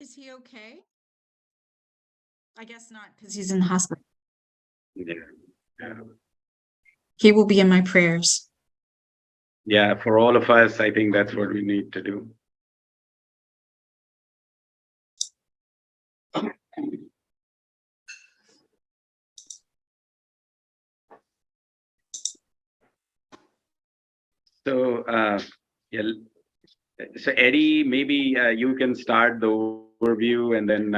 Is he okay? I guess not, because he's in the hospital. Yeah. He will be in my prayers. Yeah, for all of us, I think that's what we need to do. So, yeah, so Eddie, maybe you can start the overview, and then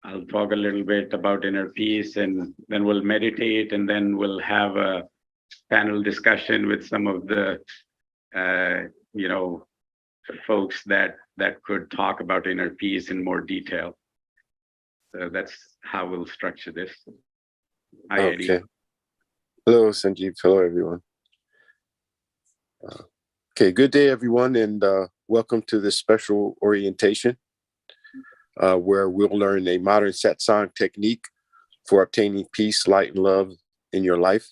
I'll talk a little bit about inner peace, and then we'll meditate, and then we'll have a panel discussion with some of the, you know, folks that could talk about inner peace in more detail. So that's how we'll structure this. Hi, Eddie. Okay. Hello, Sanjeev. Hello, everyone. Okay, good day, everyone, and welcome to this special orientation where we'll learn a modern satsang technique for obtaining peace, light, and love in your life.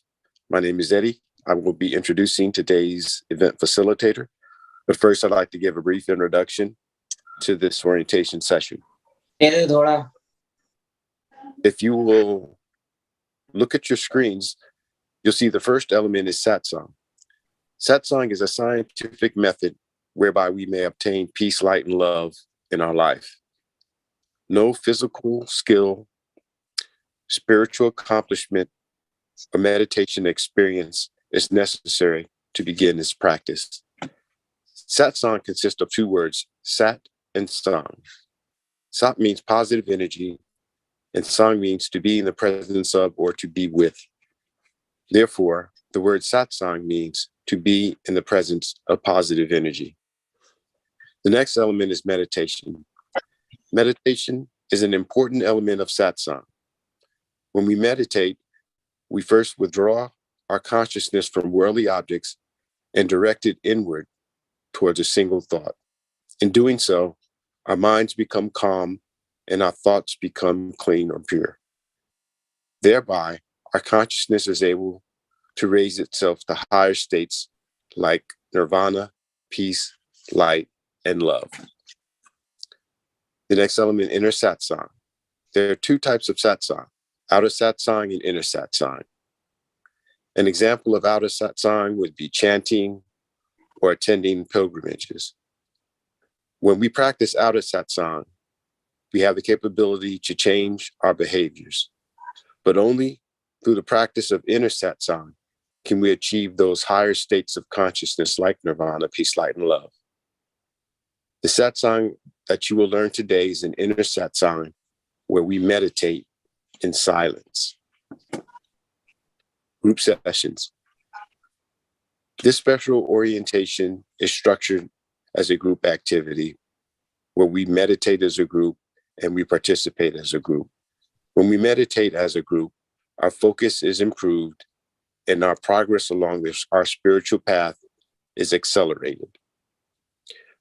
My name is Eddie. I will be introducing today's event facilitator. But first, I'd like to give a brief introduction to this orientation session. If you will look at your screens, you'll see the first element is satsang. Satsang is a scientific method whereby we may obtain peace, light, and love in our life. No physical skill, spiritual accomplishment, or meditation experience is necessary to begin this practice. Satsang consists of two words, sat and sang. Sat means positive energy, and sang means to be in the presence of or to be with. Therefore, the word satsang means to be in the presence of positive energy. The next element is meditation. Meditation is an important element of satsang. When we meditate, we first withdraw our consciousness from worldly objects and direct it inward towards a single thought. In doing so, our minds become calm and our thoughts become clean or pure. Thereby, our consciousness is able to raise itself to higher states like nirvana, peace, light, and love. The next element, inner satsang. There are two types of satsang, outer satsang and inner satsang. An example of outer satsang would be chanting or attending pilgrimages. When we practice outer satsang, we have the capability to change our behaviors, but only through the practice of inner satsang can we achieve those higher states of consciousness like nirvana, peace, light, and love. The satsang that you will learn today is an inner satsang where we meditate in silence. Group sessions. This special orientation is structured as a group activity where we meditate as a group and we participate as a group. When we meditate as a group, our focus is improved and our progress along our spiritual path is accelerated.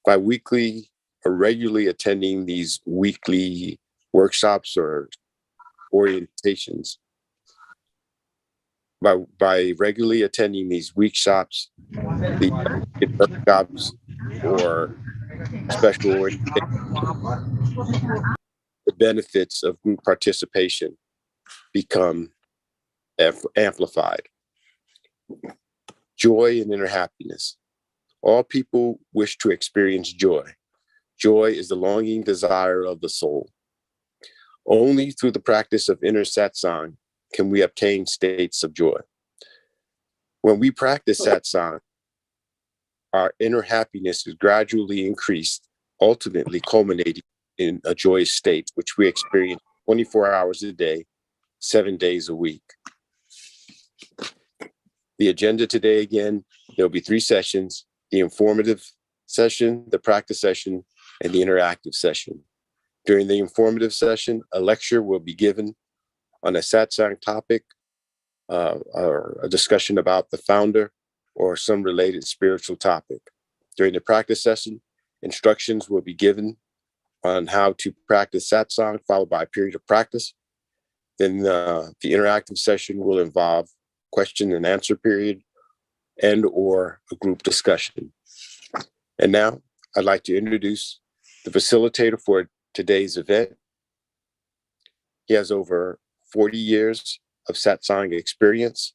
By weekly or regularly attending these weekly workshops or orientations. By regularly attending these workshops, the workshops or special orientation, the benefits of group participation become amplified. Joy and inner happiness. All people wish to experience joy. Joy is the longing desire of the soul. Only through the practice of inner satsang can we obtain states of joy. When we practice satsang, our inner happiness is gradually increased, ultimately culminating in a joyous state, which we experience 24 hours a day, 7 days a week. The agenda today, again, there'll be 3 sessions: the informative session, the practice session, and the interactive session. During the informative session, a lecture will be given on a satsang topic, or a discussion about the founder or some related spiritual topic. During the practice session, instructions will be given on how to practice satsang, followed by a period of practice. Then the interactive session will involve question and answer period and or a group discussion. And now I'd like to introduce the facilitator for today's event. He has over 40 years of satsang experience.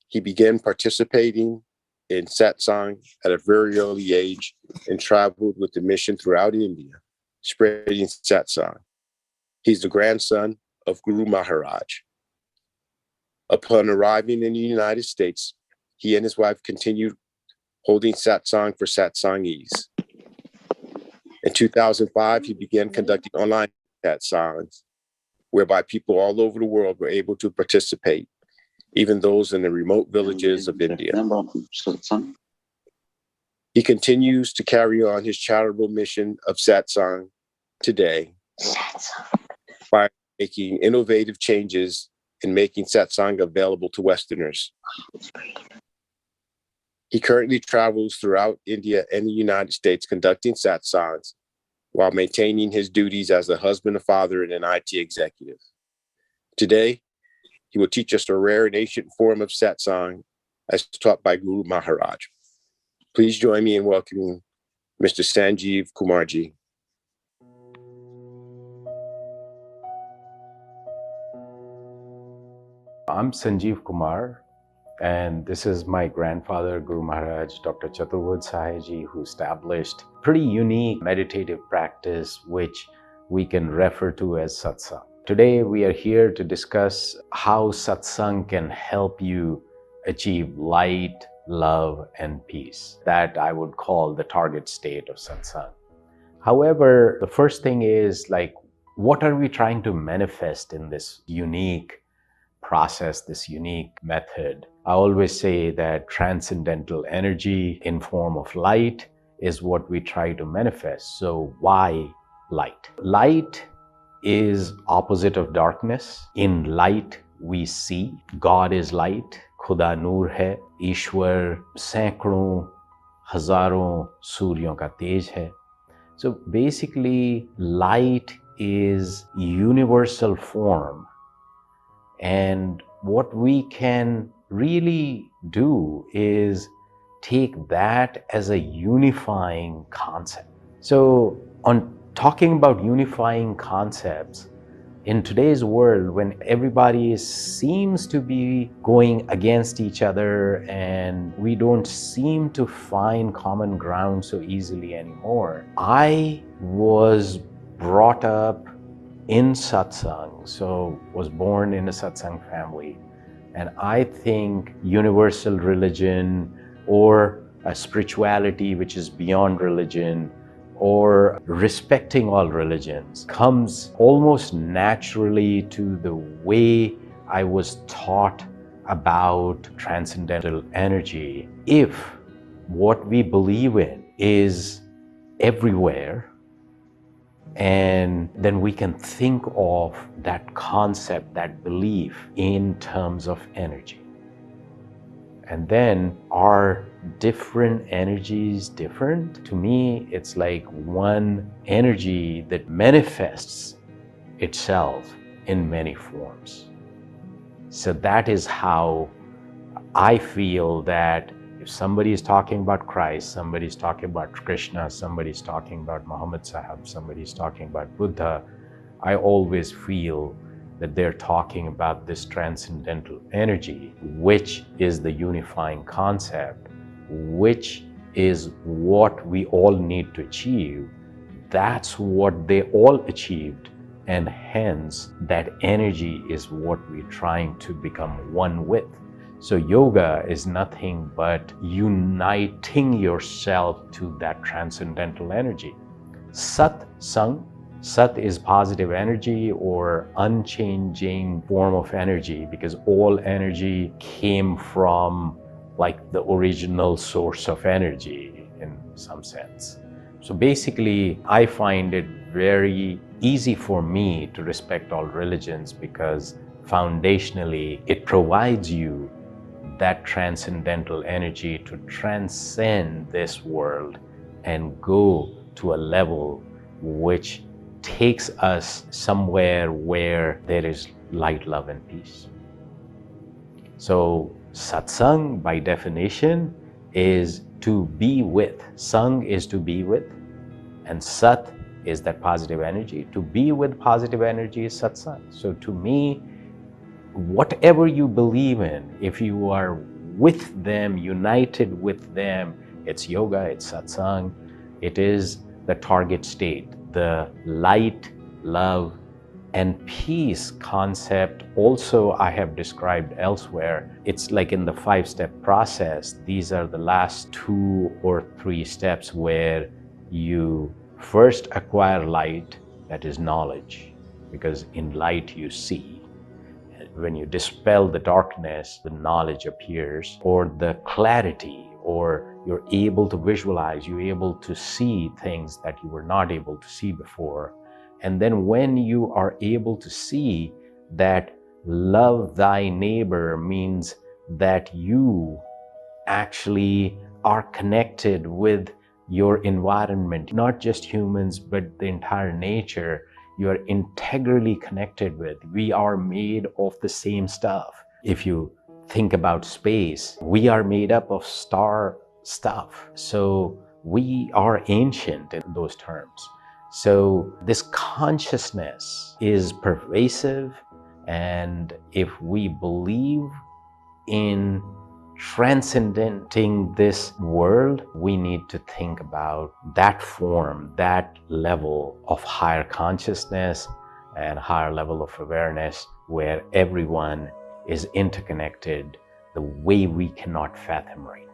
He began participating in satsang at a very early age and traveled with the mission throughout India, spreading satsang. He's the grandson of Guru Maharaj. Upon arriving in the United States, he and his wife continued holding satsang for satsangees. In 2005, he began conducting online satsangs, whereby people all over the world were able to participate, even those in the remote villages of India. He continues to carry on his charitable mission of satsang today by making innovative changes in making satsang available to Westerners. He currently travels throughout India and the United States conducting satsangs while maintaining his duties as a husband, a father, and an IT executive. Today, he will teach us a rare and ancient form of satsang as taught by Guru Maharaj. Please join me in welcoming Mr. Sanjeev Kumarji. I'm Sanjeev Kumar, and this is my grandfather, Guru Maharaj, Dr. Chaturved Sahaji, who established pretty unique meditative practice, which we can refer to as satsang. Today, we are here to discuss how satsang can help you achieve light, love, and peace. That I would call the target state of satsang. However, the first thing is, what are we trying to manifest in this unique process, this unique method? I always say that transcendental energy in form of light is what we try to manifest. So why light? Light is opposite of darkness. In light we see. God is light. Khuda noor hai. Ishwar सैकड़ों हजारों सूर्यों का तेज है. So basically, light is universal form. And what we can really do is take that as a unifying concept. So on talking about unifying concepts, in today's world, when everybody seems to be going against each other and we don't seem to find common ground so easily anymore, I was brought up in satsang, so was born in a satsang family. And I think universal religion or a spirituality which is beyond religion or respecting all religions comes almost naturally to the way I was taught about transcendental energy. If what we believe in is everywhere, and then we can think of that concept, that belief in terms of energy. And then are different energies different? To me, it's like one energy that manifests itself in many forms. So that is how I feel that if somebody is talking about Christ, somebody is talking about Krishna, somebody is talking about Muhammad Sahib, somebody is talking about Buddha, I always feel that they're talking about this transcendental energy, which is the unifying concept, which is what we all need to achieve. That's what they all achieved. And hence, that energy is what we're trying to become one with. So yoga is nothing but uniting yourself to that transcendental energy. Satsang, Sat is positive energy or unchanging form of energy, because all energy came from like the original source of energy in some sense. So basically, I find it very easy for me to respect all religions because foundationally it provides you that transcendental energy to transcend this world and go to a level which takes us somewhere where there is light, love, and peace. So satsang, by definition, is to be with. Sang is to be with, and sat is that positive energy. To be with positive energy is satsang. So to me, whatever you believe in, if you are with them, united with them, it's yoga, it's satsang, it is the target state. The light, love, and peace concept also I have described elsewhere. It's like in the 5-step process. These are the last 2 or 3 steps where you first acquire light, that is knowledge, because in light you see. When you dispel the darkness, the knowledge appears, or the clarity, or you're able to visualize, you're able to see things that you were not able to see before. And then when you are able to see that love thy neighbor means that you actually are connected with your environment, not just humans, but the entire nature. You are integrally connected with. We are made of the same stuff. If you think about space, we are made up of star stuff. So we are ancient in those terms. So this consciousness is pervasive, and if we believe in transcending this world, we need to think about that form, that level of higher consciousness and higher level of awareness where everyone is interconnected the way we cannot fathom right now.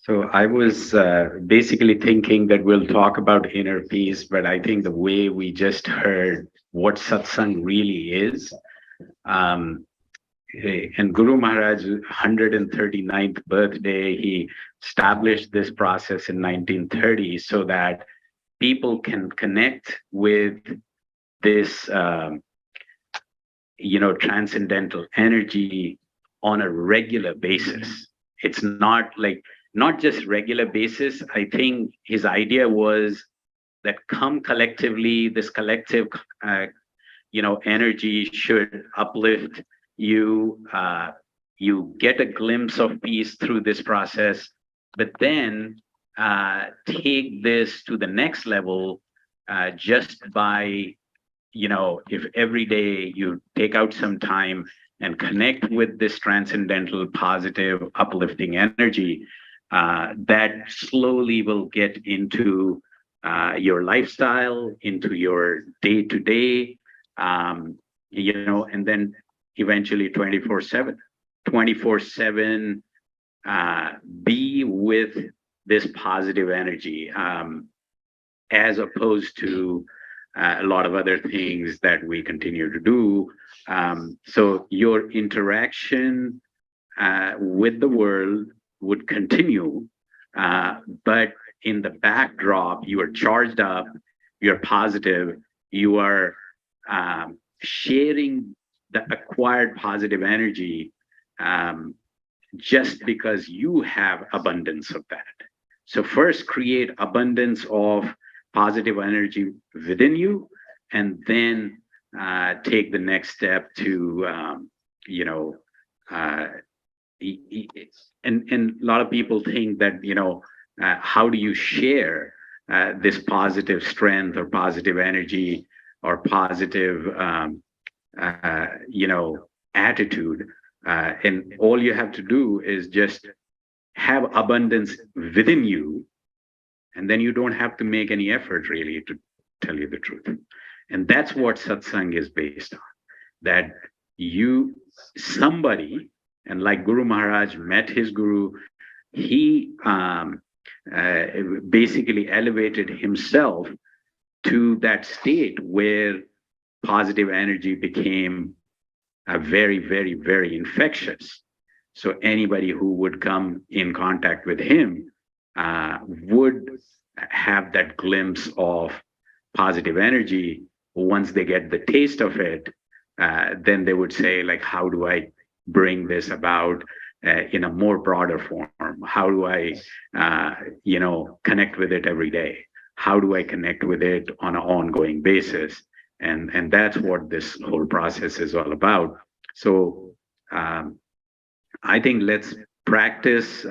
So I was basically thinking that we'll talk about inner peace, but I think the way we just heard what satsang really is, and Guru Maharaj's 139th birthday, he established this process in 1930 so that people can connect with this, transcendental energy on a regular basis. It's not just regular basis. I think his idea was that come collectively, this collective, energy should uplift you. You get a glimpse of peace through this process, but then take this to the next level just by, if every day you take out some time and connect with this transcendental, positive, uplifting energy, that slowly will get into your lifestyle, into your day-to-day, and then eventually 24/7. 24/7 be with this positive energy, as opposed to a lot of other things that we continue to do. So your interaction with the world would continue, but in the backdrop, you are charged up, you're positive, you are sharing the acquired positive energy just because you have abundance of that. So first create abundance of positive energy within you, and then take the next step to, and a lot of people think that, how do you share this positive strength or positive energy or positive, attitude? And all you have to do is just have abundance within you, and then you don't have to make any effort really, to tell you the truth. And that's what satsang is based on, that somebody, and like Guru Maharaj met his guru, he basically elevated himself to that state where positive energy became very, very, very infectious. So anybody who would come in contact with him would have that glimpse of positive energy. Once they get the taste of it, then they would say, like, how do I bring this about in a more broader form? How do I, connect with it every day? How do I connect with it on an ongoing basis? And that's what this whole process is all about. So I think let's practice,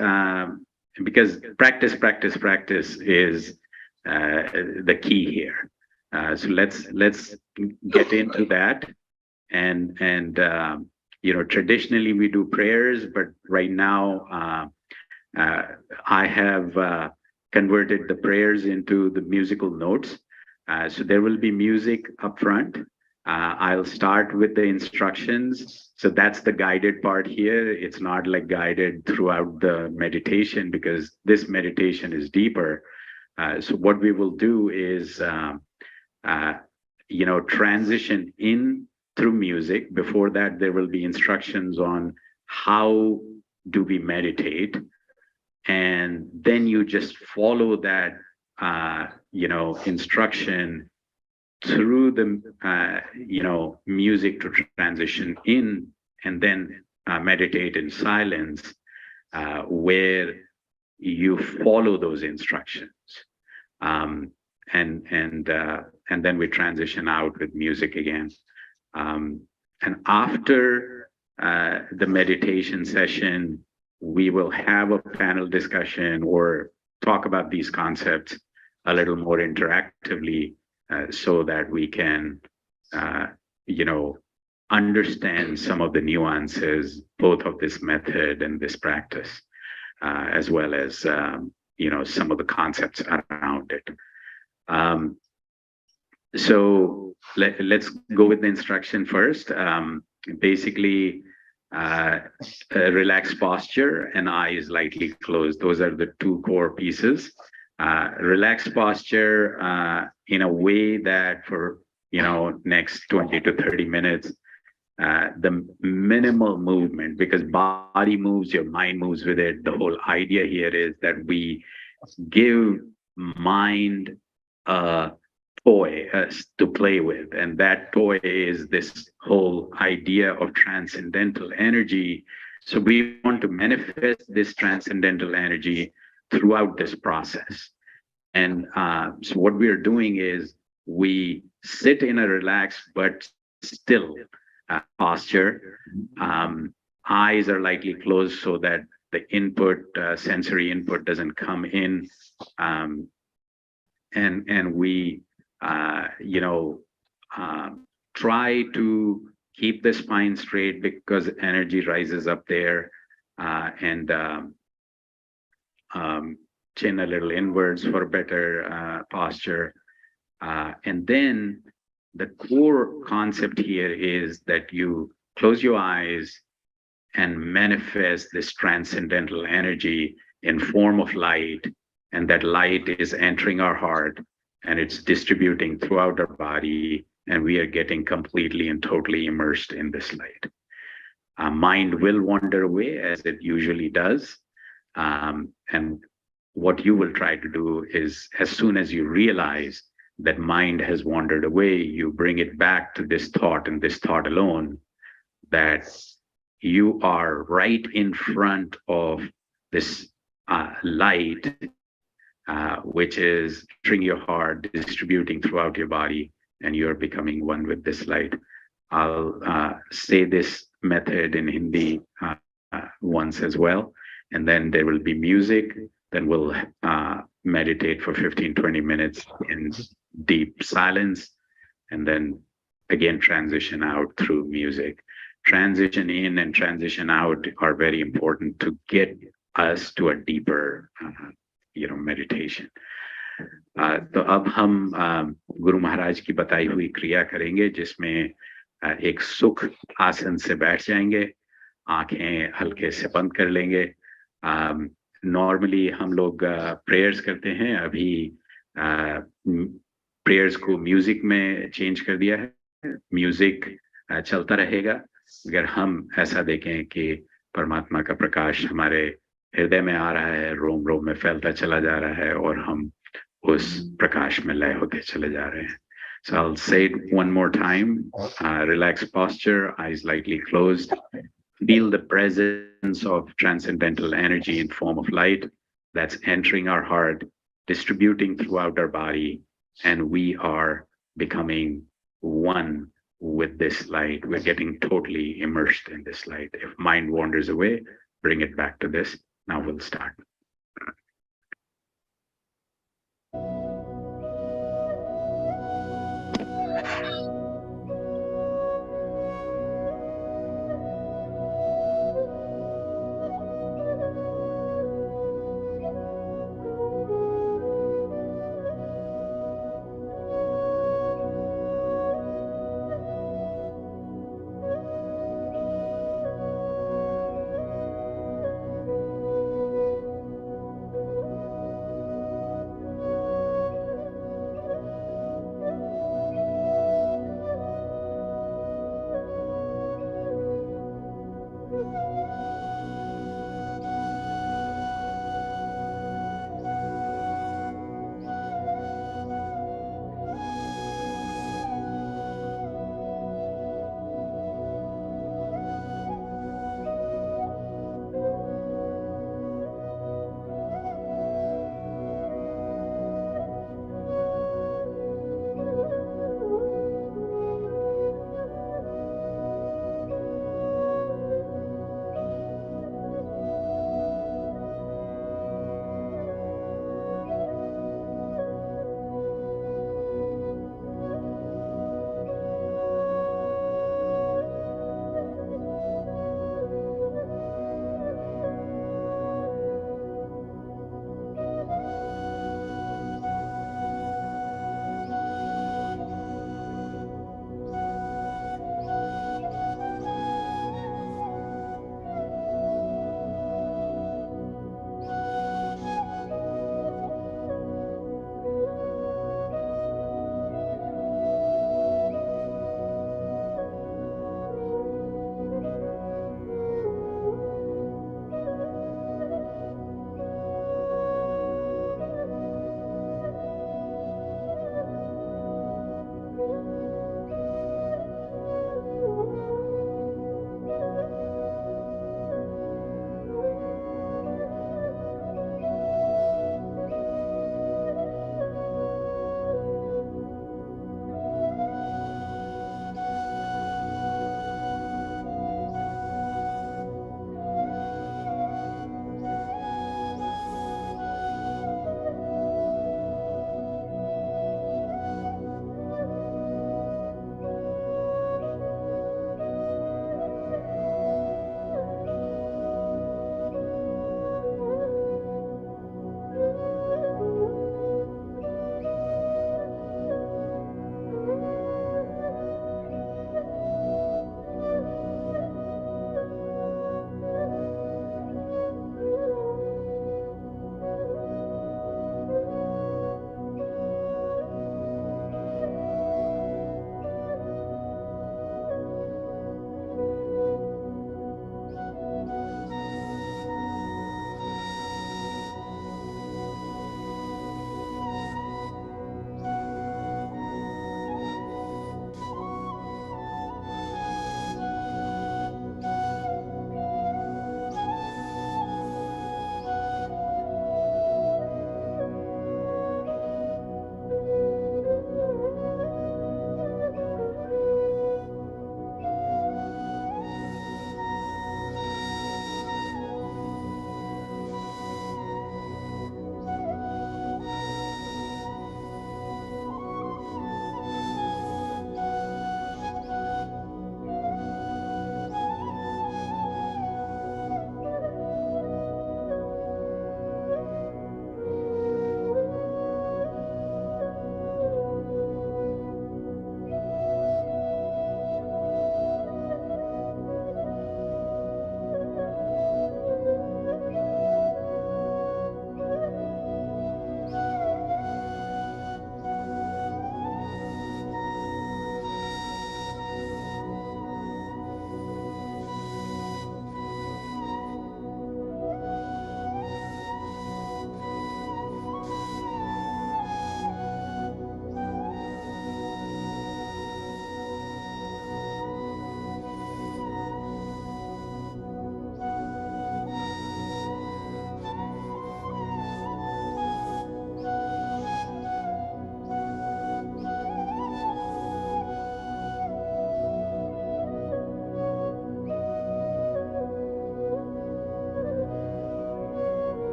because practice is the key here. So let's get into that. And traditionally we do prayers, but right now I have converted the prayers into the musical notes. So there will be music up front. I'll start with the instructions. So that's the guided part here. It's not like guided throughout the meditation, because this meditation is deeper. So what we will do is, transition in through music. Before that, there will be instructions on how do we meditate. And then you just follow that, instruction through the, music to transition in, and then meditate in silence, where you follow those instructions. And then we transition out with music again. And after the meditation session, we will have a panel discussion or talk about these concepts a little more interactively, so that we can, understand some of the nuances, both of this method and this practice, as well as, some of the concepts around it. So let's go with the instruction first. Basically, a relaxed posture and eyes lightly closed. Those are the two core pieces. Relaxed posture in a way that for next 20 to 30 minutes, the minimal movement, because body moves, your mind moves with it. The whole idea here is that we give mind a toy to play with, and that toy is this whole idea of transcendental energy. So we want to manifest this transcendental energy throughout this process. And so what we're doing is we sit in a relaxed but still posture. Eyes are lightly closed so that the input, sensory input, doesn't come in. And we, try to keep the spine straight, because energy rises up there, and chin a little inwards for better posture. And then the core concept here is that you close your eyes and manifest this transcendental energy in form of light, and that light is entering our heart and it's distributing throughout our body, and we are getting completely and totally immersed in this light. Mind will wander away, as it usually does. And what you will try to do is, as soon as you realize that mind has wandered away, you bring it back to this thought and this thought alone, that you are right in front of this light, which is entering your heart, distributing throughout your body, and you're becoming one with this light. I'll say this method in Hindi once as well, and then there will be music. Then we'll meditate for 15-20 minutes in deep silence, and then again transition out through music. Transition in and transition out are very important to get us to a deeper, meditation. तो अब हम गुरु महाराज की बताई हुई क्रिया करेंगे, जिसमें एक सुख आसन से बैठ जाएंगे, आंखें हल्के से बंद कर लेंगे. नॉर्मली हम लोग प्रेयर्स करते हैं, अभी प्रेयर्स को म्यूजिक में चेंज कर दिया है. म्यूजिक चलता रहेगा. अगर हम ऐसा देखें कि परमात्मा का प्रकाश हमारे हृदय में आ रहा है, रोम रोम में फैलता चला जा रहा है, और हम उस प्रकाश में लय होते चले जा रहे हैं. So I'll say it one more time. Relaxed posture, eyes lightly closed. Feel the presence of transcendental energy in form of light that's entering our heart, distributing throughout our body, and we are becoming one with this light. We're getting totally immersed in this light. If mind wanders away, bring it back to this. Now we'll start.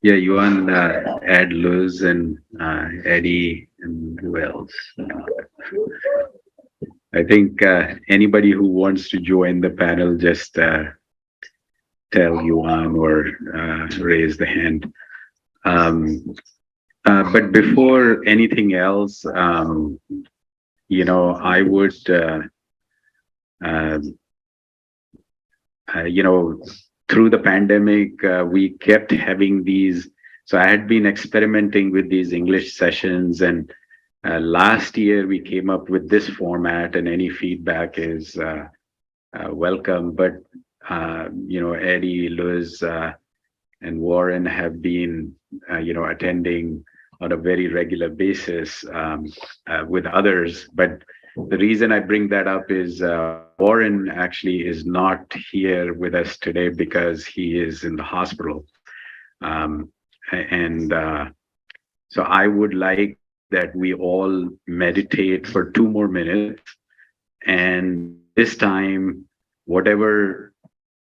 Yeah, Yuan, Ed, Luz, and Eddie, and who else? I think anybody who wants to join the panel, just tell Yuan or raise the hand. Um, but before anything else, I would, uh, you know, through the pandemic, we kept having these. So I had been experimenting with these English sessions, and last year we came up with this format, and any feedback is welcome. But Eddie, Lewis, and Warren have been, attending on a very regular basis with others. But the reason I bring that up is Warren actually is not here with us today because he is in the hospital. And so I would like that we all meditate for 2 more minutes. And this time, whatever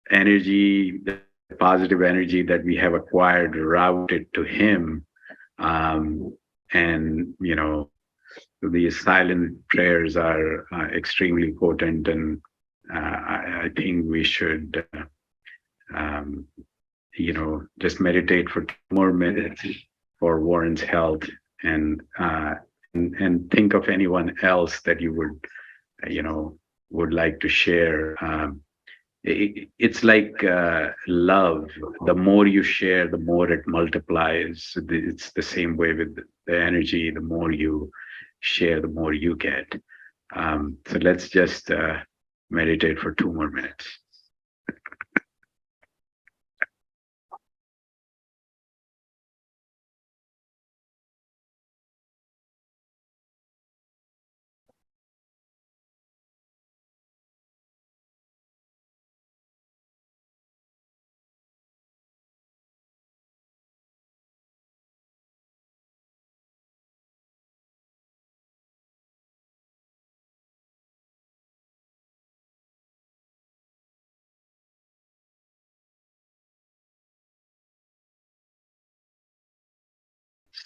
energy, the positive energy that we have acquired, route it to him. And, these silent prayers are extremely potent. And I think we should, just meditate for 2 more minutes for Warren's health, and think of anyone else that you would like to share. It's like love. The more you share, the more it multiplies. It's the same way with the energy. The more you share, the more you get. So let's just meditate for 2 more minutes.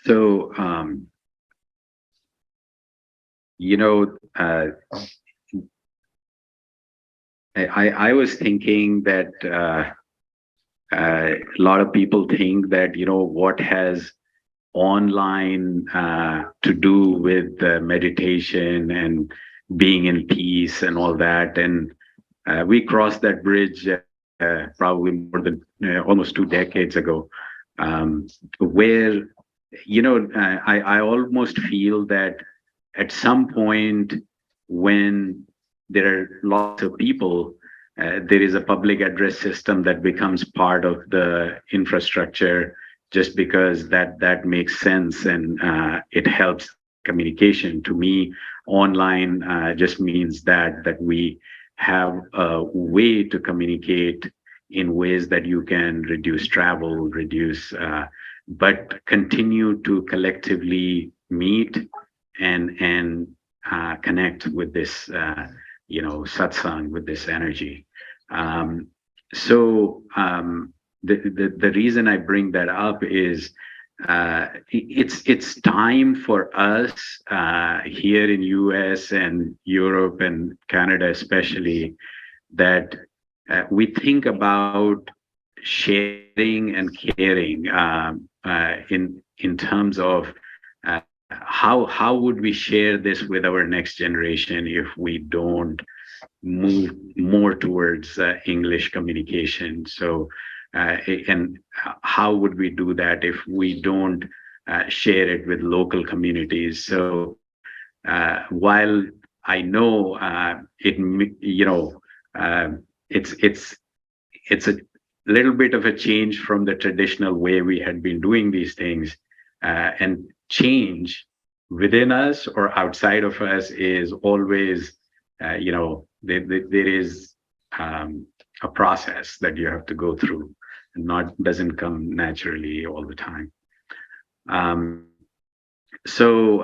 So, I was thinking that a lot of people think that, what has online to do with meditation and being in peace and all that. And we crossed that bridge probably more than almost 2 decades ago, where, I almost feel that at some point when there are lots of people, there is a public address system that becomes part of the infrastructure, just because that makes sense, and it helps communication. To me, online just means that we have a way to communicate in ways that you can reduce travel, but continue to collectively meet and connect with this, satsang, with this energy. The reason I bring that up is it's time for us here in US and Europe and Canada especially, that we think about sharing and caring in terms of how would we share this with our next generation if we don't move more towards English communication. So, and how would we do that if we don't share it with local communities? So, while I know it's a little bit of a change from the traditional way we had been doing these things, and change within us or outside of us is always, there is a process that you have to go through. not doesn't come naturally all the time. So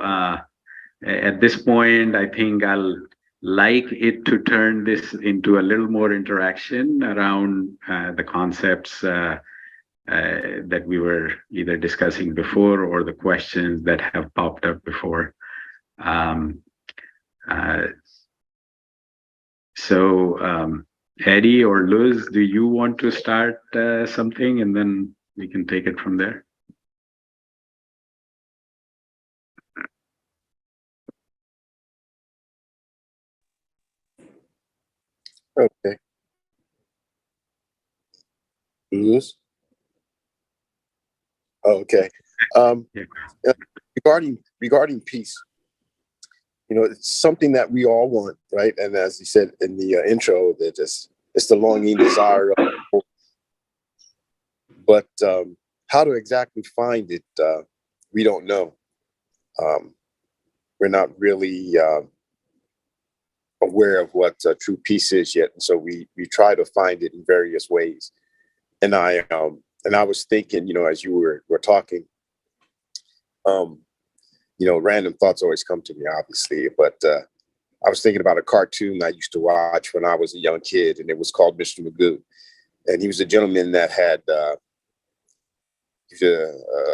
at this point, I think I'll like it to turn this into a little more interaction around the concepts that we were either discussing before or the questions that have popped up before. Um, uh, so, Eddie or Luz, do you want to start something, and then we can take it from there? Okay. Lewis? Oh, okay. Yeah. Regarding peace, it's something that we all want, right? And as you said in the intro, that it's the longing desire of, but how to exactly find it, we don't know. We're not really aware of what true peace is yet, and so we try to find it in various ways. And I was thinking, as you were talking, random thoughts always come to me, obviously, but I was thinking about a cartoon I used to watch when I was a young kid, and it was called Mr. Magoo. And he was a gentleman that had a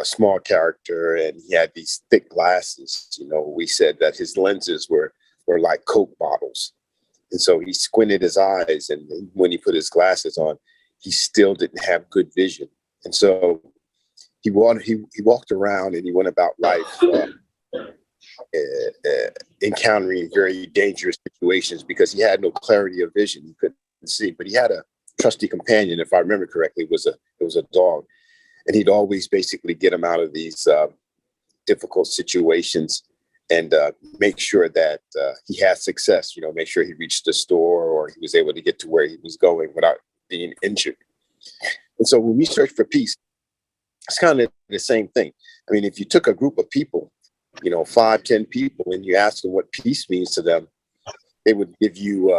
small character, and he had these thick glasses. We said that his lenses were like Coke bottles. And so he squinted his eyes, and when he put his glasses on, he still didn't have good vision. And so he walked around and he went about life encountering very dangerous situations because he had no clarity of vision. He couldn't see, but he had a trusty companion, if I remember correctly, it was a dog. And he'd always basically get him out of these difficult situations and make sure that he had success, make sure he reached the store or he was able to get to where he was going without being injured. And so when we search for peace, it's kind of the same thing. I mean, if you took a group of people, 5, 10 people, and you ask them what peace means to them, they would give you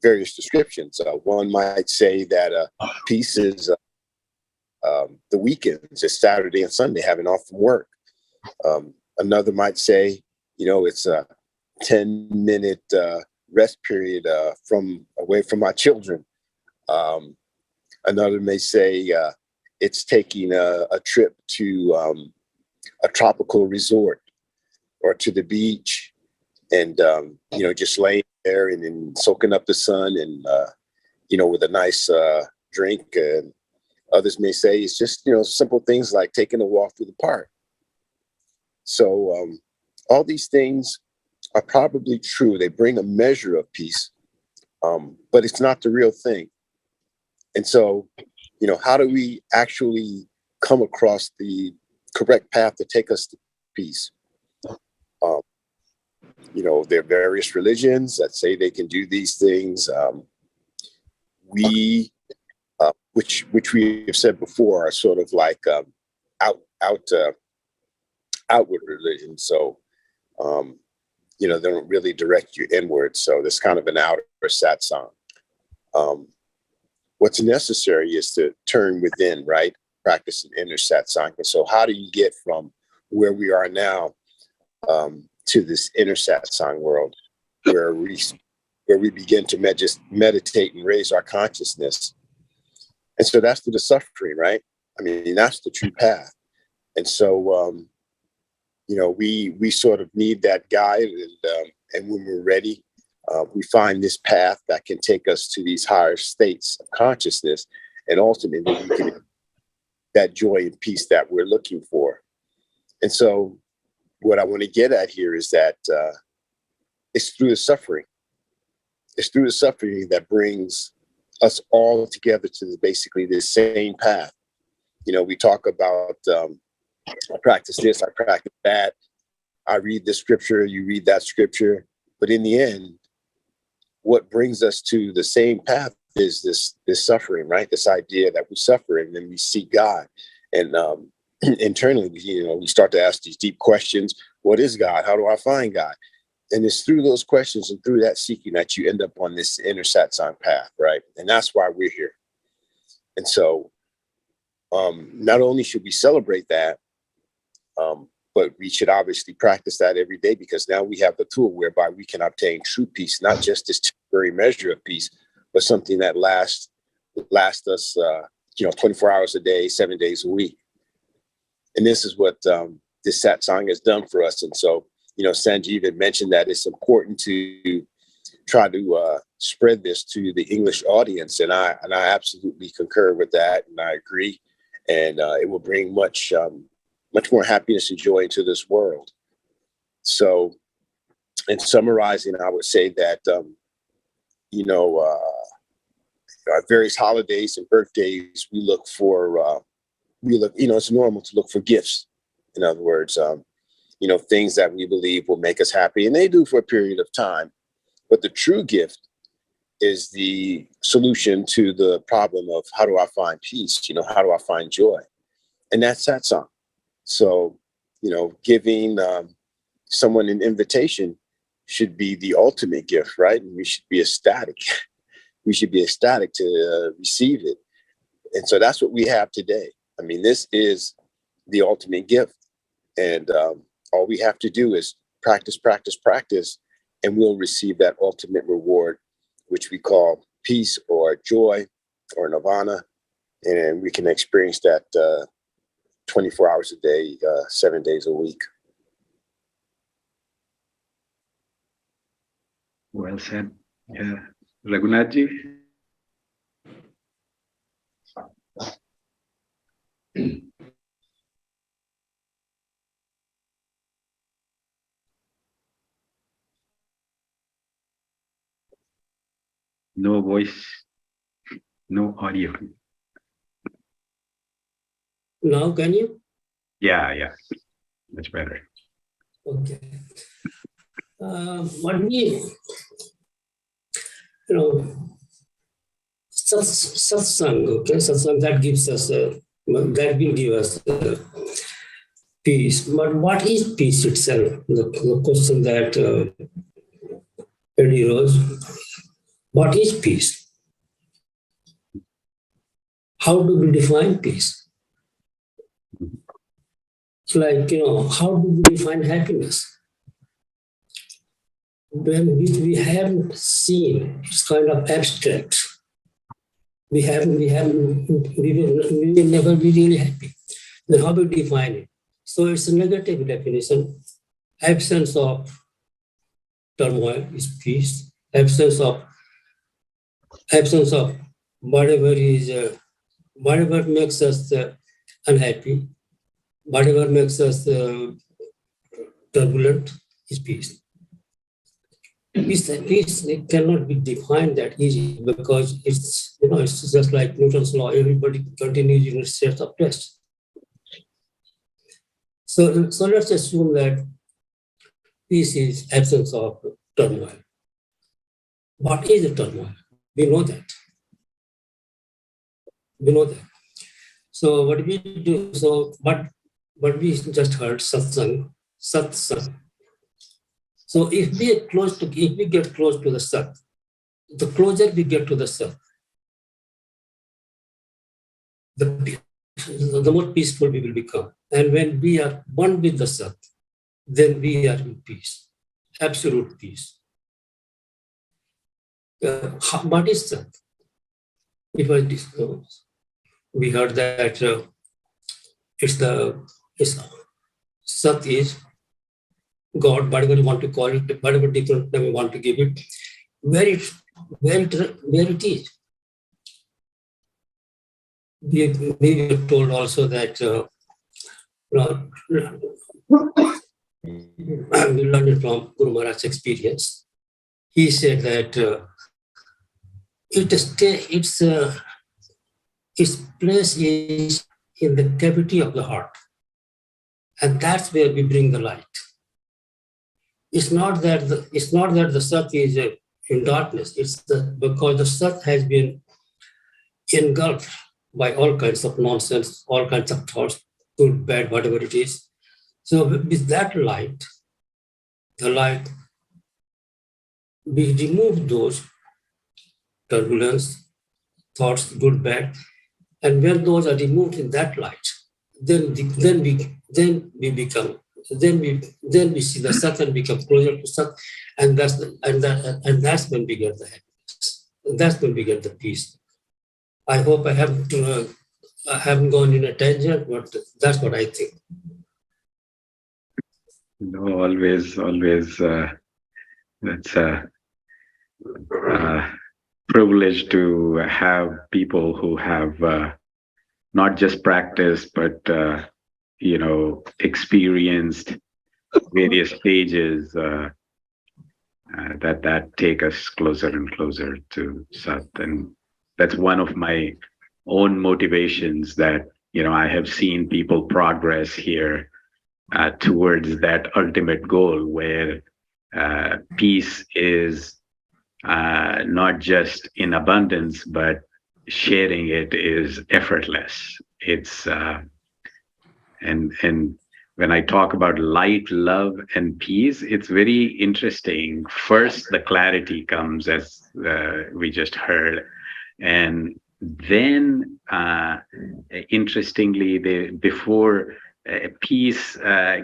various descriptions. One might say that peace is the weekends, it's Saturday and Sunday, having off from work. Another might say, it's a 10-minute rest period away from my children. Another may say it's taking a trip to a tropical resort or to the beach and, just laying there and soaking up the sun and, with a nice drink. And others may say it's just, simple things like taking a walk through the park. So all these things are probably true. They bring a measure of peace, but it's not the real thing. And so, how do we actually come across the correct path to take us to peace? There are various religions that say they can do these things. Which we have said before, are sort of like outward religion. So, they don't really direct you inward. So there's kind of an outer satsang. What's necessary is to turn within, right? Practice an inner satsang. And so how do you get from where we are now to this inner satsang world where we begin to meditate and raise our consciousness? And so that's through the suffering, right? I mean, that's the true path. And so, we sort of need that guide, and when we're ready, we find this path that can take us to these higher states of consciousness, and ultimately we can that joy and peace that we're looking for. And so, what I want to get at here is that it's through the suffering. It's through the suffering that brings us all together to basically the same path. We talk about I practice this, I practice that. I read this scripture, you read that scripture. But in the end, what brings us to the same path is this suffering, right? This idea that we suffer and then we seek God. And internally, we start to ask these deep questions. What is God? How do I find God? And it's through those questions and through that seeking that you end up on this inner satsang path, right? And that's why we're here. And so not only should we celebrate that, but we should obviously practice that every day, because now we have the tool whereby we can obtain true peace, not just this temporary measure of peace, but something that lasts us, 24 hours a day, 7 days a week. And this is what this satsang has done for us. And so, Sanjeev had mentioned that it's important to try to spread this to the English audience, and I absolutely concur with that, and I agree. And it will bring much more happiness and joy into this world. So, in summarizing, I would say that various holidays and birthdays, it's normal to look for gifts. In other words, things that we believe will make us happy, and they do for a period of time. But the true gift is the solution to the problem of how do I find peace? How do I find joy? And that's satsang. So, giving someone an invitation should be the ultimate gift, right? And we should be ecstatic. We should be ecstatic to receive it. And so that's what we have today. I mean, this is the ultimate gift. And all we have to do is practice, practice, practice, and we'll receive that ultimate reward, which we call peace or joy or nirvana. And we can experience that 24 hours a day, 7 days a week. Well said. Yeah. Raghunathji? No voice, no audio. Now can you? Yeah, much better. Okay. What we, satsang, okay, satsang that gives us, that will give us peace. But what is peace itself? The question that Eddie rose. What is peace? How do we define peace? It's like, how do we define happiness? When we haven't seen, it's kind of abstract. We will never be really happy. Then how do we define it? So it's a negative definition. Absence of turmoil is peace. Absence of whatever makes us unhappy, whatever makes us turbulent is peace. Peace it cannot be defined that easy, because it's just like Newton's law. Everybody continues in a state of rest. So let's assume that peace is absence of turmoil. What is the turmoil? We know that. So what we do, but we just heard satsang. So if we get close to the Sat, the closer we get to the Sat, the more peaceful we will become. And when we are one with the Sat, then we are in peace, absolute peace. What is Sat? If I disclose, we heard that Sat is God, whatever you want to call it, whatever different name you want to give it, where it is. We were told also that we learned it from Guru Maharaj's experience. He said that its place is in the cavity of the heart, and that's where we bring the light. It's not that the Sat is in darkness. It's because the Sat has been engulfed by all kinds of nonsense, all kinds of thoughts, good, bad, whatever it is. So with that light, we remove those turbulence, thoughts, good, bad, And when those are removed in that light, then we see the Sat and become closer to Sat, and that's when we get the happiness. That's when we get the peace. I hope I haven't gone in a tangent, but that's what I think. No, always, that's a privilege to have people who have not just practiced, but experienced various stages that take us closer and closer to Sat. And that's one of my own motivations, that I have seen people progress here towards that ultimate goal, where peace is not just in abundance, but sharing it is effortless. It's and when I talk about light, love, and peace, it's very interesting. First, the clarity comes, as we just heard, and then interestingly, before peace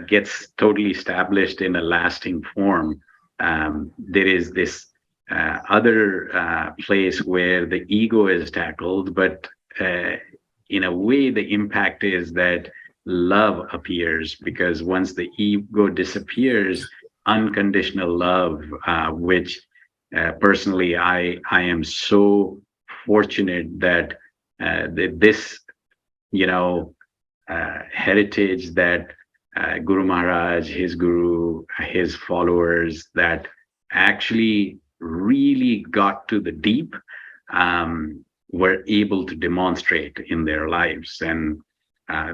gets totally established in a lasting form, there is this other place where the ego is tackled, but in a way, the impact is that love appears, because once the ego disappears, unconditional love, which personally I am so fortunate that this heritage that Guru Maharaj, his guru, his followers, that actually really got to the deep, were able to demonstrate in their lives. And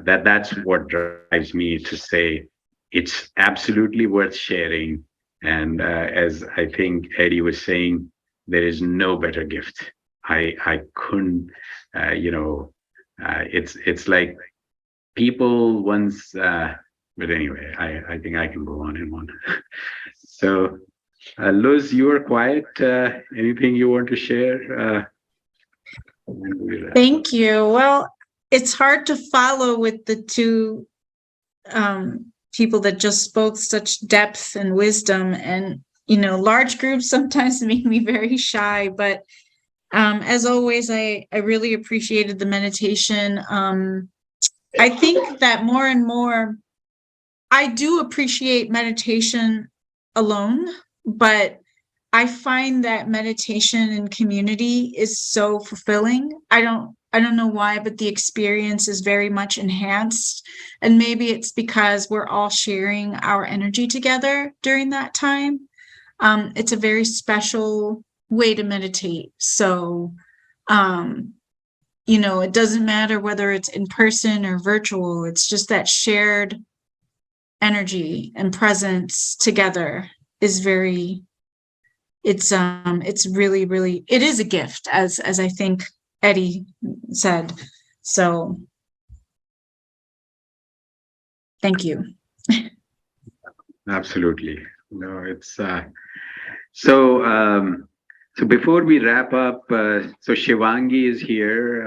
that's what drives me to say it's absolutely worth sharing. And as I think Eddie was saying, there is no better gift. I couldn't, it's like people once, but anyway, I think I can go on and on. So, Luz, you are quiet. Anything you want to share? Thank you. Well, it's hard to follow with the two people that just spoke such depth and wisdom, and large groups sometimes make me very shy, but as always, I really appreciated the meditation. I think that more and more I do appreciate meditation alone, but I find that meditation in community is so fulfilling. I don't know why, but the experience is very much enhanced. And maybe it's because we're all sharing our energy together during that time. It's a very special way to meditate. So, it doesn't matter whether it's in person or virtual. It's just that shared energy and presence together is very, it's really, really, it is a gift, as I think Eddie said. So thank you. Absolutely. No, it's so before we wrap up, so Shivangi is here,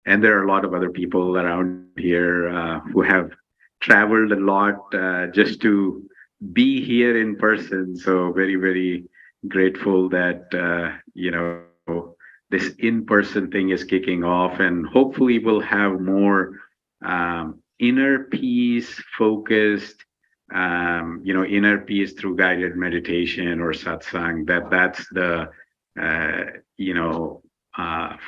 and there are a lot of other people around here who have traveled a lot just to be here in person. So very, very grateful that this in-person thing is kicking off, and hopefully we'll have more inner peace focused, inner peace through guided meditation or satsang. That's the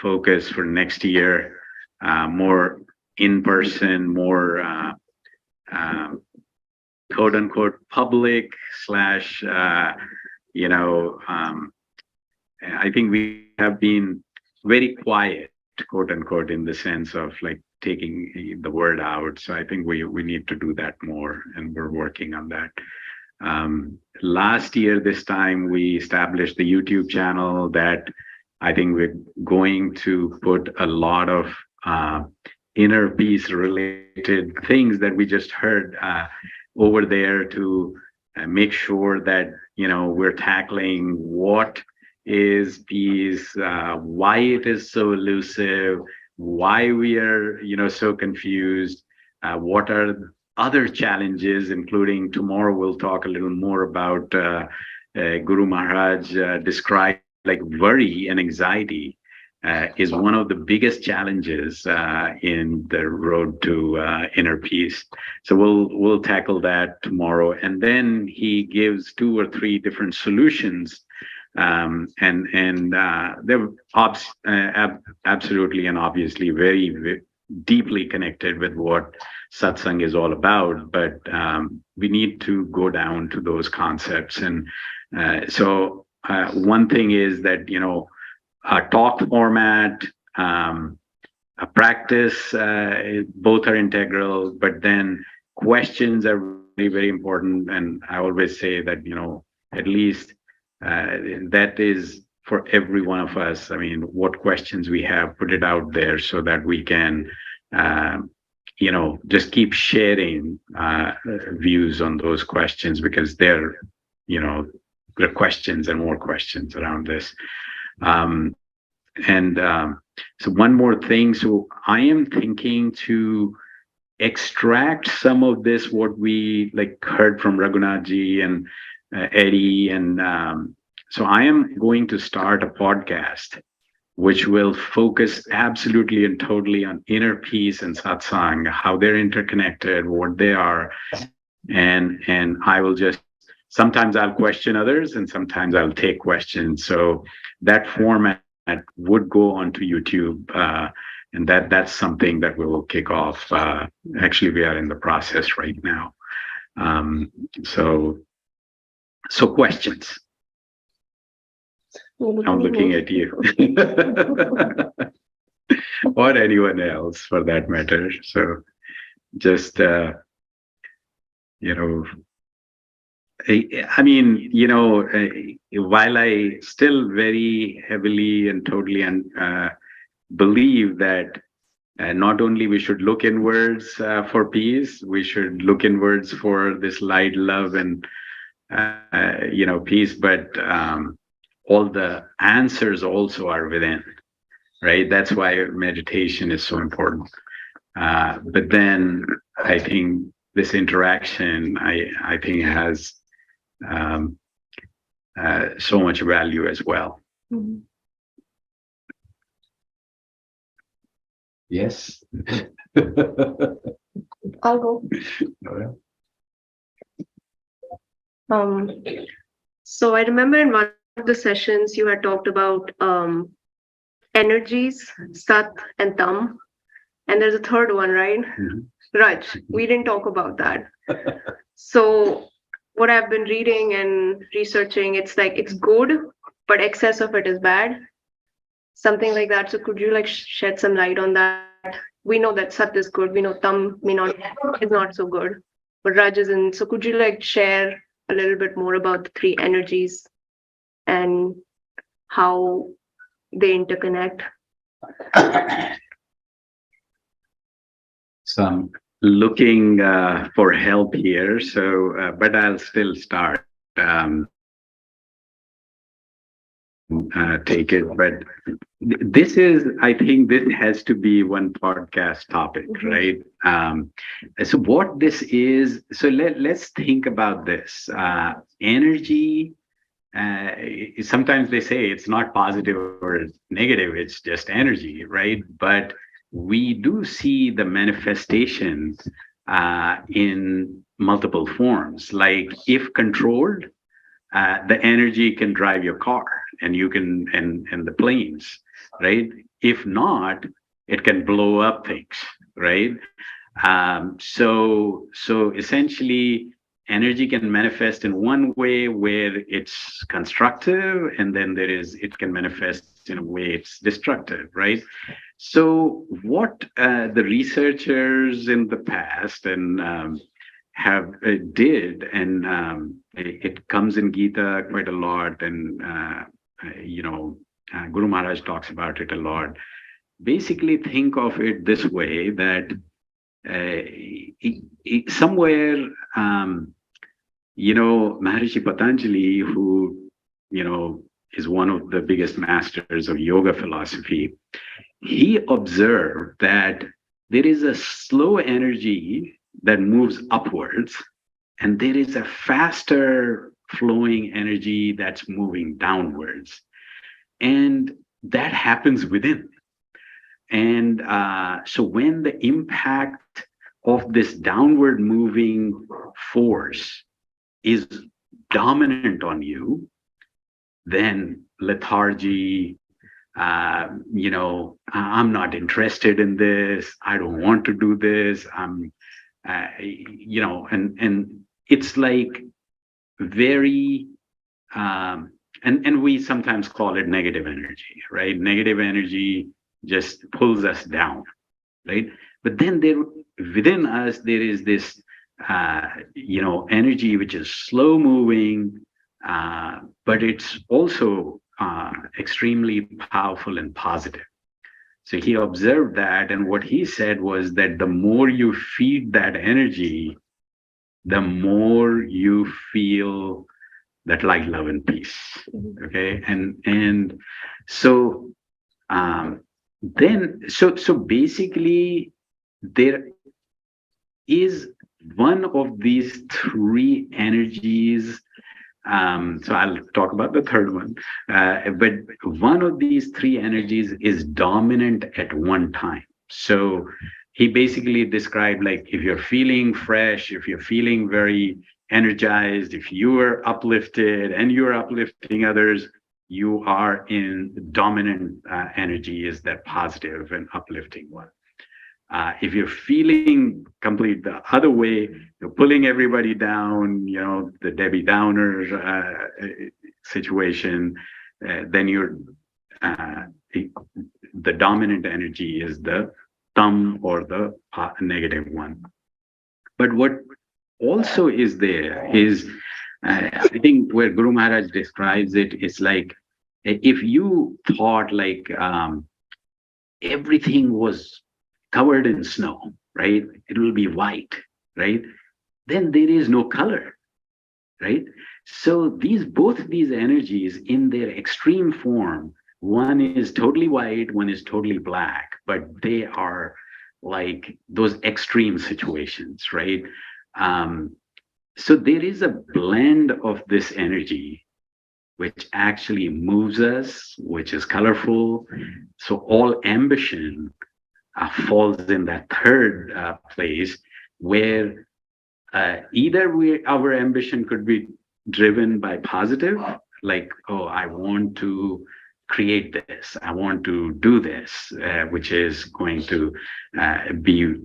focus for next year. More in person, more quote unquote public / I think we have been very quiet, quote unquote, in the sense of like taking the word out. So I think we need to do that more, and we're working on that. Last year, this time, we established the YouTube channel that I think we're going to put a lot of inner peace related things that we just heard over there to make sure that we're tackling what is peace, why it is so elusive, why we are, so confused, what are other challenges, including tomorrow we'll talk a little more about Guru Maharaj described like worry and anxiety is one of the biggest challenges in the road to inner peace. So we'll tackle that tomorrow, and then he gives 2 or 3 different solutions, and they're absolutely and obviously very deeply connected with what satsang is all about. But we need to go down to those concepts, and so one thing is that a talk format, a practice, both are integral, but then questions are very important. And I always say that, at least that is for every one of us. I mean, what questions we have, put it out there so that we can, just keep sharing views on those questions, because there are questions and more questions around this. So one more thing. So I am thinking to extract some of this, what we heard from Raghunathji and Eddie. And so I am going to start a podcast which will focus absolutely and totally on inner peace and satsang, how they're interconnected, what they are. And I will just, sometimes I'll question others and sometimes I'll take questions. So that format would go onto YouTube, and that's something that we will kick off. Actually, we are in the process right now. So questions. I'm looking at you, or anyone else for that matter. So just I mean, while I still very heavily and totally believe that not only we should look inwards for peace, we should look inwards for this light, love, and peace, but all the answers also are within, right? That's why meditation is so important. But then I think this interaction, I think has so much value as well. Mm-hmm. Yes. I'll go. So I remember in one of the sessions you had talked about energies, Sat and Tam, and there's a third one, right? Mm-hmm. Raj. We didn't talk about that. So what I've been reading and researching, it's like it's good, but excess of it is bad. Something like that. So could you shed some light on that? We know that Sat is good. We know Tam is not so good, but Raj isn't. So could you share a little bit more about the 3 energies and how they interconnect? So I'm looking for help here. So, but I'll still start. Take it, but this is, I think this has to be one podcast topic, right? So what this is, so let's think about this. Energy, sometimes they say it's not positive or negative, it's just energy, right? But we do see the manifestations in multiple forms. Like if controlled, the energy can drive your car and you can, and the planes, right? If not, it can blow up things, right? So essentially energy can manifest in one way where it's constructive, and then it can manifest in a way it's destructive, right? So what the researchers in the past and have did, and it comes in Gita quite a lot, and Guru Maharaj talks about it a lot. Basically, think of it this way: that somewhere, Maharishi Patanjali, who is one of the biggest masters of yoga philosophy, he observed that there is a slow energy that moves upwards, and there is a faster flowing energy that's moving downwards. And that happens within. And so when the impact of this downward moving force is dominant on you, then lethargy, I'm not interested in this, I don't want to do this, and it's like very, and we sometimes call it negative energy, right? Negative energy just pulls us down, right? But then within us, there is this, energy which is slow moving, but it's also extremely powerful and positive. So he observed that, and what he said was that the more you feed that energy, the more you feel that light, love, and peace. Okay, and so so basically there is one of these three energies. So I'll talk about the third one, but one of these three energies is dominant at one time. So he basically described, like, if you're feeling fresh, if you're feeling very energized, if you are uplifted and you're uplifting others, you are in dominant energy, is that positive and uplifting one. If you're feeling complete the other way, you're pulling everybody down, the Debbie Downer situation, then you're the dominant energy is the thumb or the negative one. But what also is there is, I think where Guru Maharaj describes it, it's like if you thought like everything was covered in snow, right? It will be white, right? Then there is no color, right? So both these energies in their extreme form, one is totally white, one is totally black, but they are like those extreme situations, right? So there is a blend of this energy which actually moves us, which is colorful. So all ambition falls in that third place, where either our ambition could be driven by positive, like, oh, I want to create this, I want to do this, which is going to be,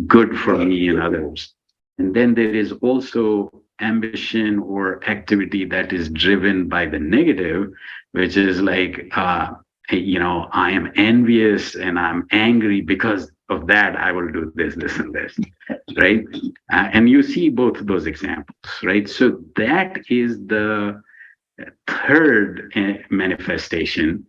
good for me and others. And then there is also ambition or activity that is driven by the negative, which is like, I am envious and I'm angry because of that. I will do this, this, and this, right? And you see both of those examples, right? So that is the third manifestation,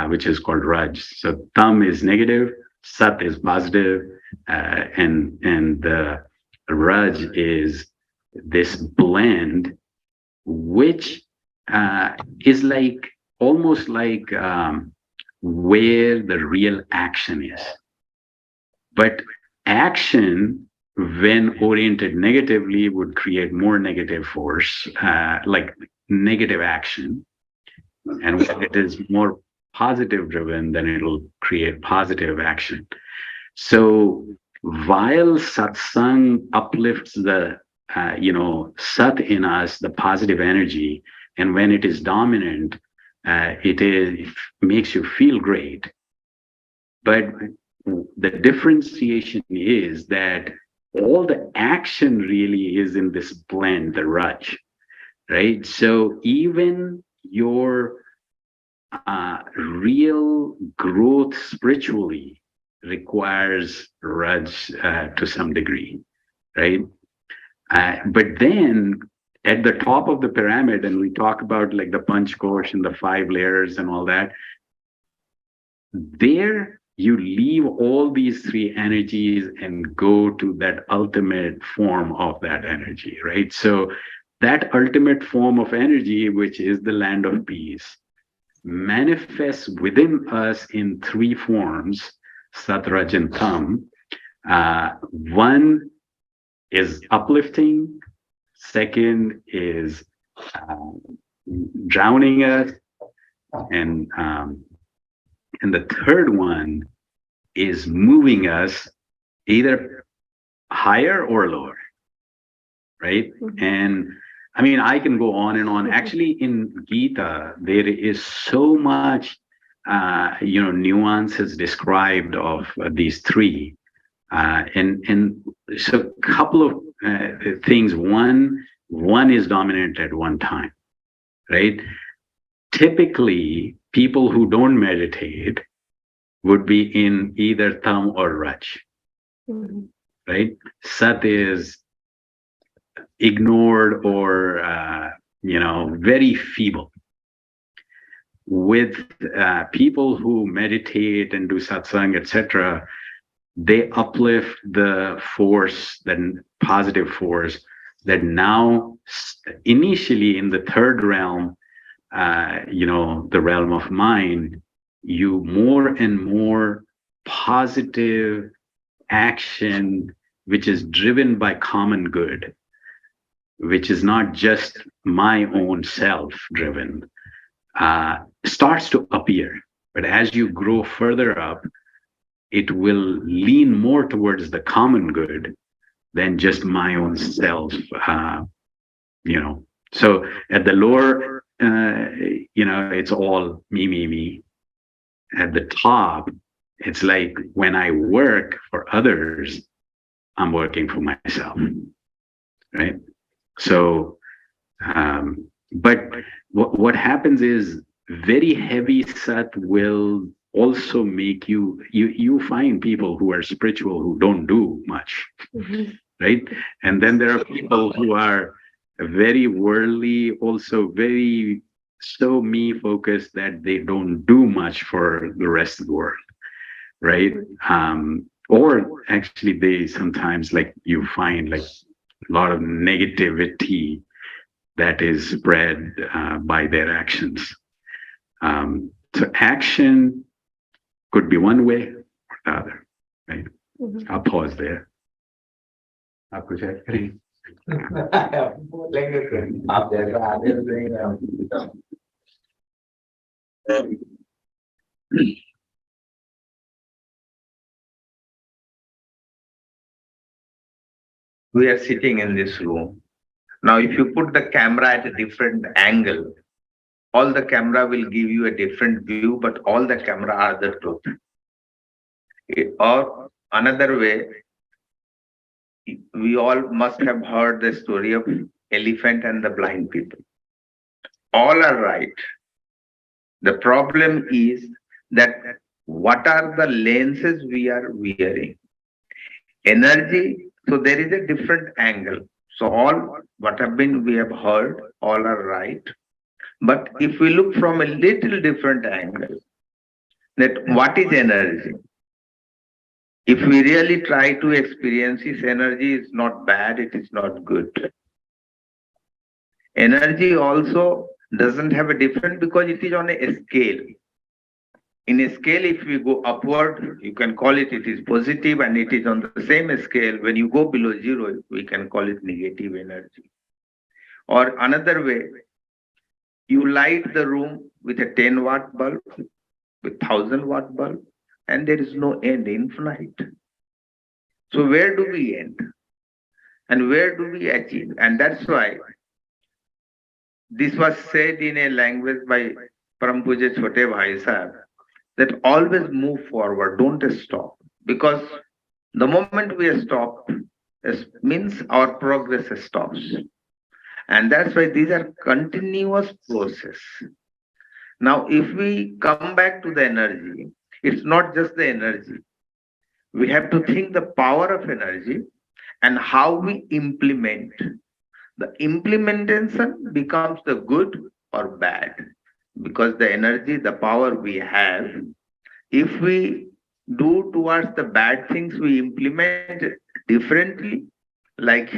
which is called Raj. So Tam is negative, Sat is positive, and the Raj is this blend, which is like almost like where the real action is. But action, when oriented negatively, would create more negative force, like negative action. And when it is more positive driven, then it'll create positive action. So while satsang uplifts the sat in us, the positive energy, and when it is dominant, it makes you feel great. But the differentiation is that all the action really is in this blend, the Raj, right? So even your real growth spiritually requires Raj to some degree, right? But then at the top of the pyramid, and we talk about like the Panch Kosh and the 5 layers and all that, there you leave all these 3 energies and go to that ultimate form of that energy, right? So that ultimate form of energy, which is the land of peace, manifests within us in three forms, Sat, Raj, and Tam. One is uplifting, second is uh, drowning us, and the third one is moving us either higher or lower, right? And I mean, I can go on and on. Actually, in Gita, there is so much, nuances described of these three. And so a couple of things. One is dominant at one time, right? Typically, people who don't meditate would be in either Tam or Raj, right? Sat is ignored or very feeble. With people who meditate and do satsang, etc., they uplift the force, then positive force that now initially in the third realm, the realm of mind, you more and more positive action, which is driven by common good, which is not just my own self driven, starts to appear. But as you grow further up, it will lean more towards the common good than just my own self. So at the lower, it's all me. At the top, it's like when I work for others, I'm working for myself, right? So, but what happens is very heavy sat will also make you find people who are spiritual who don't do much, right? And then there are people who are very worldly, also very so me focused that they don't do much for the rest of the world, right? Or actually they sometimes, like, you find like a lot of negativity that is spread by their actions. So action could be one way or the other, right? I'll pause there. आप कुछ add करें? आप जैसा आदेश देंगे we are sitting in this room. Now, if you put the camera at a different angle, all the camera will give you a different view, but all the camera are the truth. Or another way, we all must have heard the story of elephant and the blind people. All are right. The problem is that what are the lenses we are wearing? Energy, so there is a different angle. So all what we have heard, all are right. But if we look from a little different angle, that what is energy? If we really try to experience this, energy is not bad, it is not good. Energy also doesn't have a different, because it is on a scale. In a scale, if we go upward, you can call it is positive, and it is on the same scale. When you go below zero, we can call it negative energy. Or another way, you light the room with a 10-watt bulb, with 1,000-watt bulb, and there is no end, infinite. So where do we end? And where do we achieve? And that's why this was said in a language by Param Pujya Chote Bhai Sahib, that always move forward, don't stop. Because the moment we stop, it means our progress stops. And that's why these are continuous process. Now, if we come back to the energy, it's not just the energy. We have to think the power of energy and how we implement. The implementation becomes the good or bad, because the energy, the power we have, if we do towards the bad things, we implement differently. Like,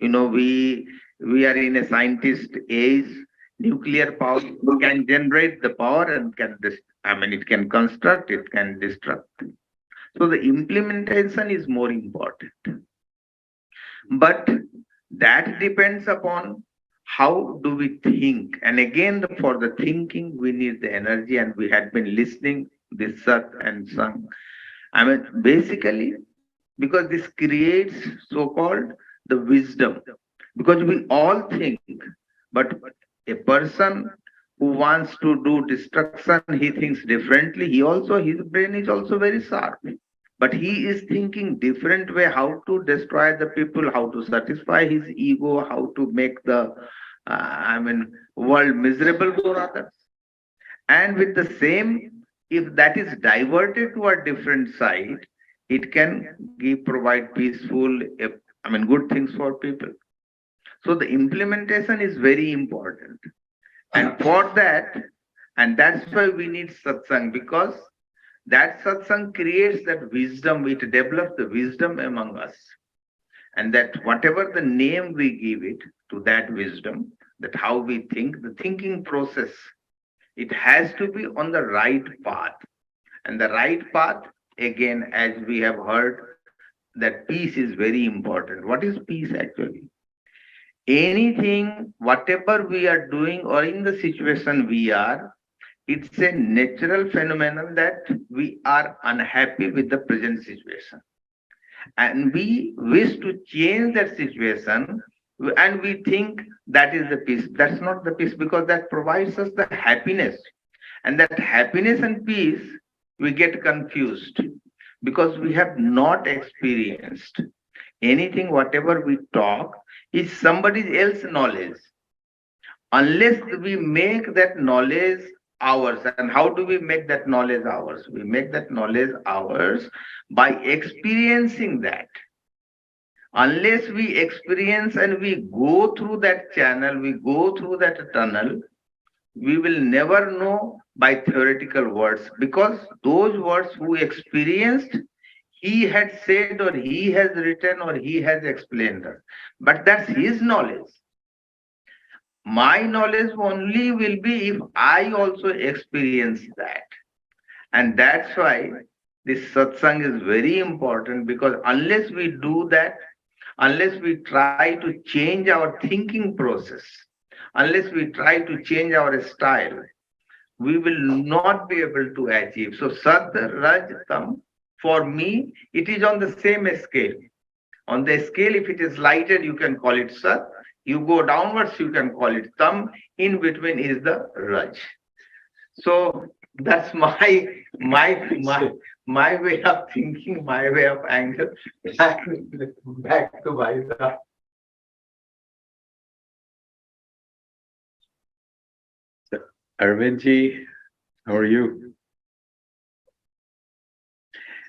we are in a scientist age. Nuclear power can generate the power and it can construct, it can destruct. So the implementation is more important. But that depends upon how do we think. And again, for the thinking, we need the energy, and we had been listening this Sat and Sang. Basically, because this creates so-called the wisdom. Because we all think, but a person who wants to do destruction, he thinks differently. His brain is also very sharp. But he is thinking different way how to destroy the people, how to satisfy his ego, how to make the world miserable for others. And with the same, if that is diverted to a different side, it can provide peaceful, good things for people. So the implementation is very important. And for that, and that's why we need satsang, because that satsang creates that wisdom, it develops the wisdom among us. And that whatever the name we give it to that wisdom, that how we think, the thinking process, it has to be on the right path. And the right path, again, as we have heard, that peace is very important. What is peace actually? Anything, whatever we are doing or in the situation we are, it's a natural phenomenon that we are unhappy with the present situation. And we wish to change that situation, and we think that is the peace. That's not the peace, because that provides us the happiness. And that happiness and peace, we get confused because we have not experienced anything. Whatever we talk is somebody else's knowledge. Unless we make that knowledge ours. And how do we make that knowledge ours? We make that knowledge ours by experiencing that. Unless we experience and we go through that channel, we go through that tunnel, we will never know by theoretical words, because those words who experienced, he had said or he has written or he has explained. But that's his knowledge. My knowledge only will be if I also experience that. And that's why this satsang is very important, because unless we do that, unless we try to change our thinking process, unless we try to change our style, we will not be able to achieve. So Sat, Raj, Tam, for me, it is on the same scale. On the scale, if it is lighter, you can call it Sat. You go downwards, you can call it Tam. In between is the Raj. So that's my way of thinking, my way of angle. Back to Vaida. Arvindji, how are you?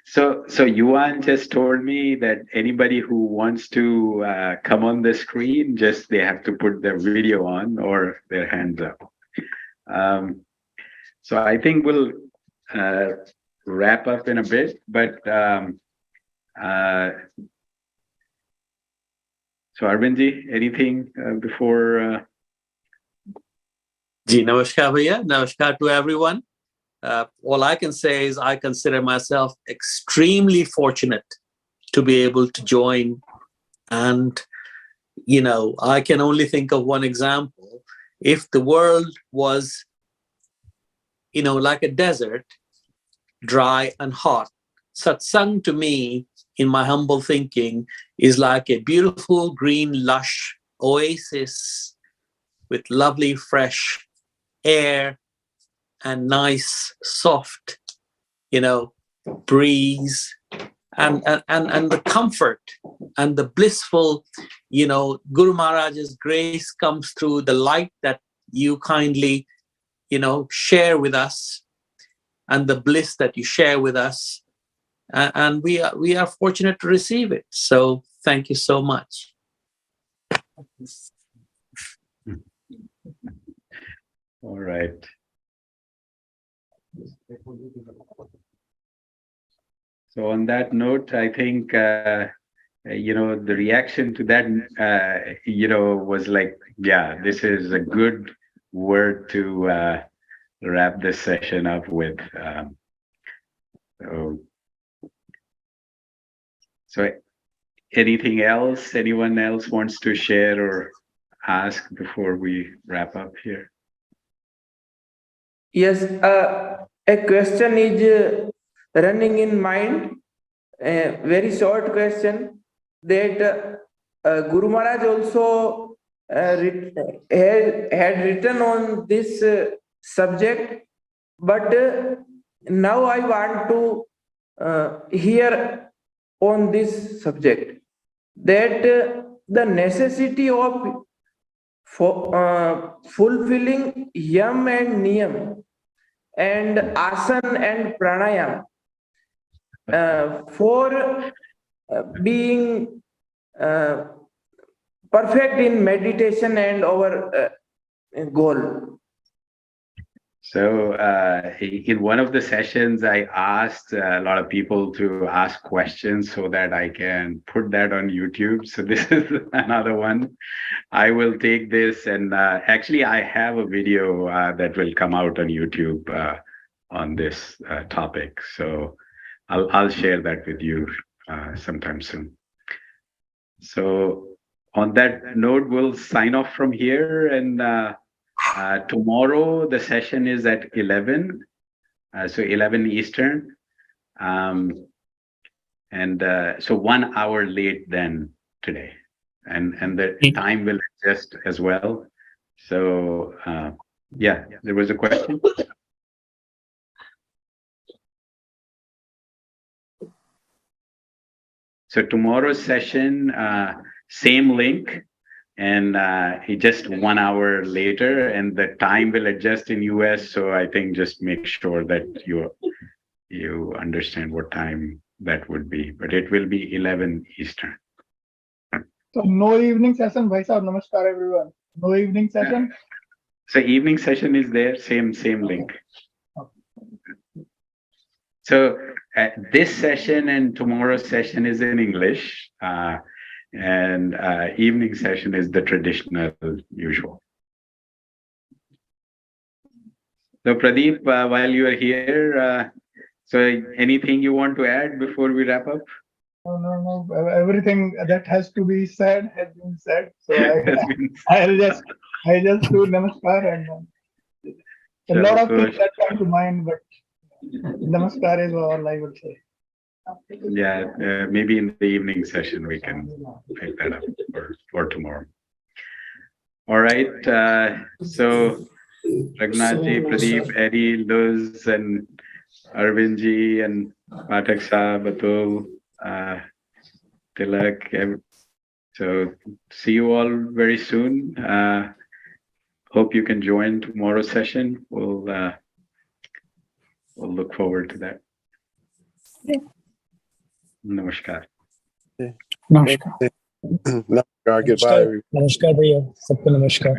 So Yuan just told me that anybody who wants to come on the screen, just they have to put their video on or their hands up. So I think we'll wrap up in a bit, but so Arvindji, anything before? Ji, namaskar, bhaiya. Namaskar to everyone. All I can say is I consider myself extremely fortunate to be able to join. And, I can only think of one example. If the world was, like a desert, dry and hot, satsang to me, in my humble thinking, is like a beautiful green lush oasis with lovely fresh air and nice soft breeze and the comfort and the blissful Guru Maharaj's grace comes through the light that you kindly share with us, and the bliss that you share with us, and we are fortunate to receive it. So thank you so much. All right. So on that note, I think, the reaction to that, was like, yeah, this is a good word to wrap this session up with. So anything else anyone else wants to share or ask before we wrap up here? Yes, a question is running in mind. A very short question that Guru Maharaj also had written on this subject, but now I want to hear on this subject that the necessity of fulfilling yam and niyam and asan and pranayam for being perfect in meditation and our goal. So in one of the sessions, I asked a lot of people to ask questions so that I can put that on YouTube. So this is another one. I will take this, and actually I have a video that will come out on YouTube on this topic. So I'll share that with you sometime soon. So on that note, we'll sign off from here, and tomorrow the session is at 11, so 11 Eastern, and so 1 hour late than today, and the time will adjust as well. So yeah, there was a question. So tomorrow's session, same link, and just 1 hour later, and the time will adjust in US. So I think just make sure that you understand what time that would be, but it will be 11 Eastern. So no evening session, Bhai Sahab. Namaskar everyone. No evening session. So evening session is there, same link. So this session and tomorrow's session is in English, and evening session is the traditional usual. So Pradeep, while you are here, so anything you want to add before we wrap up? No. Everything that has to be said has been said. So I'll just do namaskar, and a lot of things that come to mind, but namaskar is all I would say. Yeah, maybe in the evening session we can pick that up for tomorrow. All right. So Raghunathji, Pradeep, Eddie, Luz, and Arvindji, and Pathak Shah, Batul, Tilak. So see you all very soon. Hope you can join tomorrow's session. We'll look forward to that. Namaskar. Namaskar. Namaskar. Goodbye. Namaskar, भैया. सबको नमस्कार.